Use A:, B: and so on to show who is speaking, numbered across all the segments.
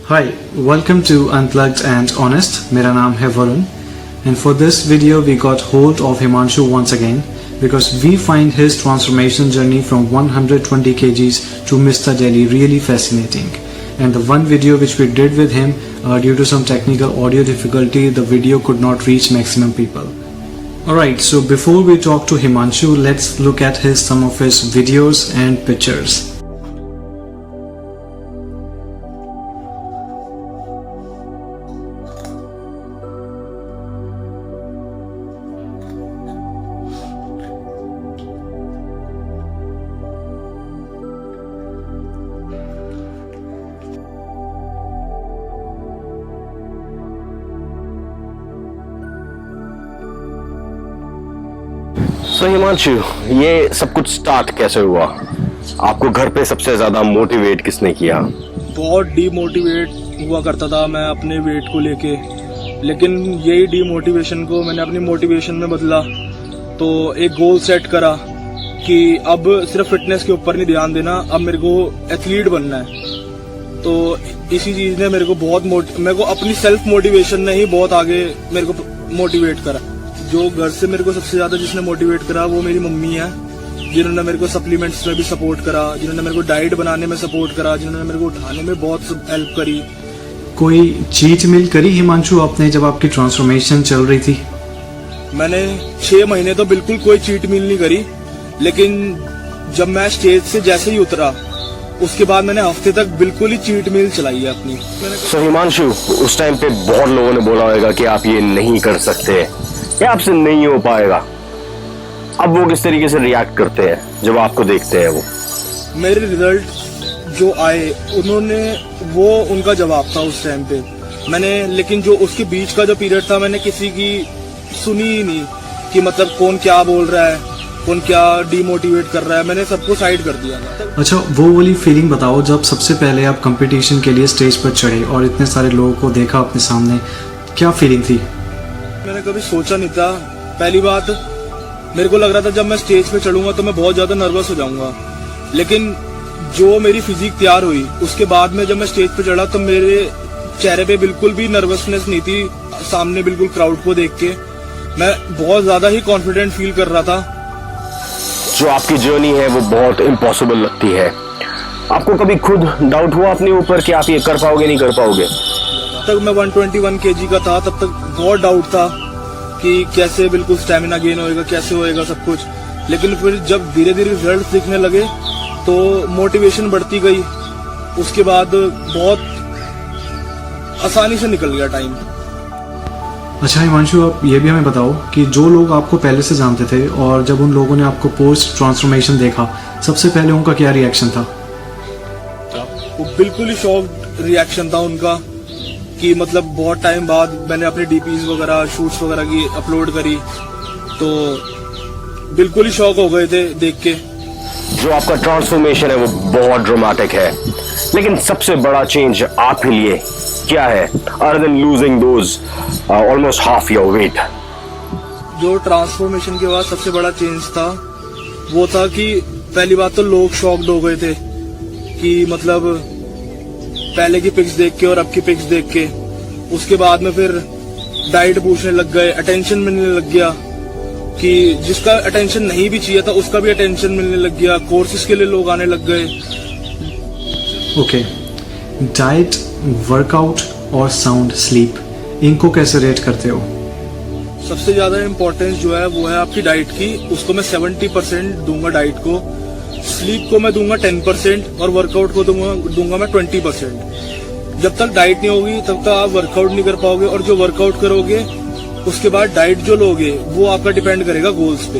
A: Hi, welcome to Unplugged and Honest. मेरा नाम है Varun and for this video we got hold of Himanshu once again because we find his transformation journey from 120 kgs to Mr. Delhi really fascinating. And the one video which we did with him, due to some technical audio difficulty, the video could not reach maximum people. Alright, so before we talk to Himanshu, let's look at some of his videos and pictures.
B: So Himanshu, ये सब कुछ start कैसे हुआ? आपको घर पे सबसे ज्यादा मोटिवेट किसने किया?
C: बहुत डीमोटिवेट हुआ करता था मैं अपने वेट को लेके, लेकिन यही डीमोटिवेशन को मैंने अपनी मोटिवेशन में बदला। तो एक गोल सेट करा कि अब सिर्फ फिटनेस के ऊपर नहीं ध्यान देना, अब मेरे को एथलीट बनना है। तो इसी चीज ने मेरे को अपनी सेल्फ मोटिवेशन ने ही बहुत आगे मेरे को मोटिवेट करा। जो घर से मेरे को सबसे ज्यादा जिसने मोटिवेट करा वो मेरी मम्मी है, जिन्होंने मेरे को सप्लीमेंट्स में भी सपोर्ट करा, जिन्होंने मेरे को डाइट बनाने में सपोर्ट करा, जिन्होंने मेरे को उठाने में बहुत हेल्प करी।
A: कोई चीट मील करी हिमांशु आपने जब आपकी ट्रांसफॉर्मेशन चल रही थी?
C: मैंने 6 महीने तो बिल्कुल कोई चीट मील नहीं करी, लेकिन जब मैं स्टेज से जैसे ही उतरा उसके बाद मैंने हफ्ते तक बिल्कुल ही चीट मील चलाई है अपनी।
B: So हिमांशु, उस टाइम पे बहुत लोगों ने बोला होगा कि आप ये नहीं कर सकते, ये आपसे नहीं हो पाएगा। अब वो किस तरीके से रिएक्ट करते हैं जब आपको देखते हैं? वो
C: मेरे रिजल्ट जो आए वो उनका जवाब था उस टाइम पे। लेकिन जो उसके बीच का जो पीरियड था मैंने किसी की सुनी ही नहीं कि मतलब कौन क्या बोल रहा है, कौन क्या डीमोटिवेट कर रहा है, मैंने सबको साइड कर दिया था।
A: अच्छा, वो वाली फीलिंग बताओ जब सबसे पहले आप कंपटीशन के लिए स्टेज पर चढ़े और इतने सारे लोगों को देखा अपने सामने, क्या फीलिंग थी?
C: मैंने कभी सोचा नहीं था। पहली बात मेरे को लग रहा था जब मैं स्टेज पे चढ़ूंगा तो मैं बहुत ज्यादा नर्वस हो जाऊंगा, लेकिन जो मेरी फिजिक तैयार हुई उसके बाद में जब मैं स्टेज पे चढ़ा तो मेरे चेहरे पे बिल्कुल भी नर्वसनेस नहीं थी। सामने बिल्कुल क्राउड को देख के मैं बहुत ज्यादा ही कॉन्फिडेंट फील कर रहा था।
B: जो आपकी जर्नी है वो बहुत इम्पॉसिबल लगती है। आपको कभी खुद डाउट हुआ अपने ऊपर कि आप ये कर पाओगे नहीं कर पाओगे?
C: तक मैं 121 kg का था, तब तक बहुत डाउट था कि कैसे बिल्कुल स्टेमिना गेन होएगा, कैसे होएगा सब कुछ। लेकिन फिर जब धीरे धीरे रिजल्ट दिखने लगे तो मोटिवेशन बढ़ती गई। उसके बाद बहुत आसानी से निकल गया टाइम।
A: अच्छा हिमांशु, आप ये भी हमें बताओ कि जो लोग आपको पहले से जानते थे और जब उन लोगों ने आपको पोस्ट ट्रांसफॉर्मेशन देखा, सबसे पहले उनका क्या रिएक्शन था?
C: वो बिल्कुल ही शॉक्ड रिएक्शन था उनका कि मतलब बहुत टाइम बाद मैंने अपने डीपीज वगैरह शूट्स वगैरह की अपलोड करी, तो बिल्कुल ही शॉक हो गए थे देख के।
B: जो आपका ट्रांसफॉर्मेशन है वो बहुत ड्रामेटिक है, लेकिन सबसे बड़ा चेंज आपके लिए क्या है other than losing those almost half your weight?
C: जो ट्रांसफॉर्मेशन के बाद सबसे बड़ा चेंज था वो था कि पहली बात तो लोग शॉक्ड हो गए थे कि मतलब पहले की पिक्स देख के और अब की पिक्स देख के। उसके बाद में फिर डाइट पूछने लग गए, अटेंशन मिलने लग गया कि जिसका अटेंशन नहीं भी चाहिए था उसका भी अटेंशन मिलने लग गया। कोर्सेज के लिए लोग आने लग गए।
A: ओके, डाइट, वर्कआउट और साउंड स्लीप, इनको कैसे रेट करते हो?
C: सबसे ज्यादा इम्पोर्टेंस जो है वो है आपकी डाइट की। उसको मैं 70% दूंगा डाइट को, स्लीप को मैं दूंगा 10% और वर्कआउट को दूंगा मैं 20%। जब तक डाइट नहीं होगी तब तक आप वर्कआउट नहीं कर पाओगे, और जो वर्कआउट करोगे उसके बाद डाइट जो लोगे वो आपका डिपेंड करेगा गोल्स पे।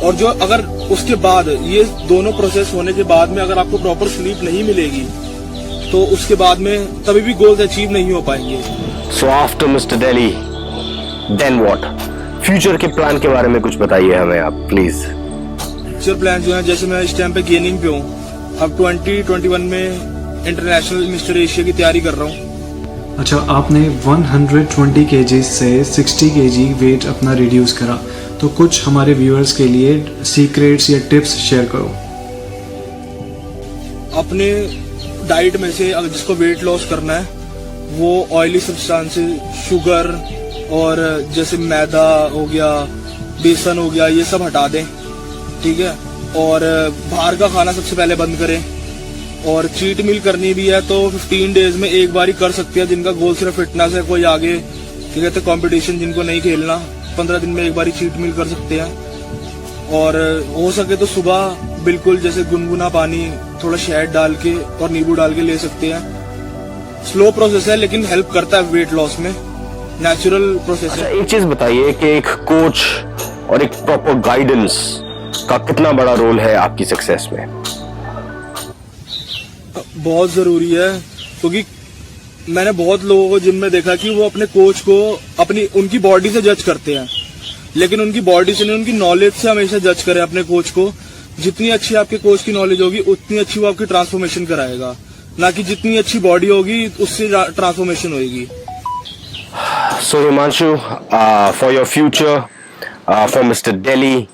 C: और जो अगर उसके बाद ये दोनों प्रोसेस होने के बाद में अगर आपको प्रॉपर स्लीप नहीं मिलेगी तो उसके बाद में तभी भी गोल्स अचीव नहीं हो पाएंगे।
B: So after mister Delhi then what? Future के प्लान के बारे में कुछ बताइए हमें आप प्लीज।
C: फ्यूचर प्लान जो है, जैसे मैं इस टाइम पे गेनिंग पे हूँ, अब 2021 में इंटरनेशनल मिस्टर एशिया की तैयारी कर रहा हूँ।
A: अच्छा, आपने 120 kg से 60 kg वेट अपना रिड्यूस करा, तो कुछ हमारे व्यूअर्स के लिए सीक्रेट्स या टिप्स शेयर करो।
C: अपने डाइट में से अगर जिसको वेट लॉस करना है वो ऑयली सब्सटेंसेस, शुगर और जैसे मैदा हो गया, बेसन हो गया, ये सब हटा दें, ठीक है। और बाहर का खाना सबसे पहले बंद करें। और चीट मील करनी भी है तो 15 डेज में एक बार ही कर सकते हैं, जिनका गोल सिर्फ फिटनेस है, कोई आगे ठीक है तो कंपटीशन जिनको नहीं खेलना, 15 दिन में एक बार ही चीट मील कर सकते हैं। और हो सके तो सुबह बिल्कुल जैसे गुनगुना पानी थोड़ा शहद डाल के और नींबू डाल के ले सकते हैं। स्लो प्रोसेस है लेकिन हेल्प करता है वेट लॉस में, नेचुरल प्रोसेस है।
B: एक चीज बताइए कि एक कोच और एक प्रॉपर गाइडेंस का कितना बड़ा रोल है आपकी सक्सेस में?
C: बहुत जरूरी है, क्योंकि मैंने बहुत लोगों को जिम में देखा कि वो अपने कोच को उनकी बॉडी से जज करते हैं, लेकिन उनकी बॉडी से नहीं, उनकी नॉलेज से हमेशा जज करें अपने कोच को। जितनी अच्छी आपके कोच की नॉलेज होगी उतनी अच्छी वो आपकी ट्रांसफॉर्मेशन कराएगा, ना कि जितनी अच्छी बॉडी होगी उससे ट्रांसफॉर्मेशन होगी।
B: So Himanshu, for your future, for Mr. Delhi,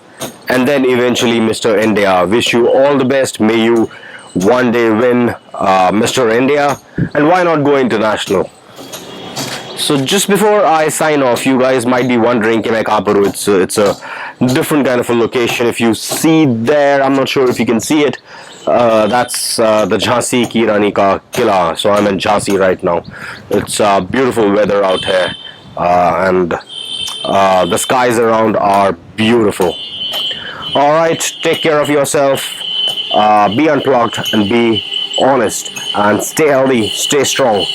B: and then eventually Mr. India, wish you all the best. May you one day win Mr. India, and why not go international? So just before I sign off, you guys might be wondering, it's a different kind of a location. If you see there, I'm not sure if you can see it. That's the Jhansi Ki Rani Ka Kila. So I'm in Jhansi right now. It's beautiful weather out here, and the skies around are beautiful. All right, take care of yourself. Be unplugged and be honest, and stay healthy, stay strong.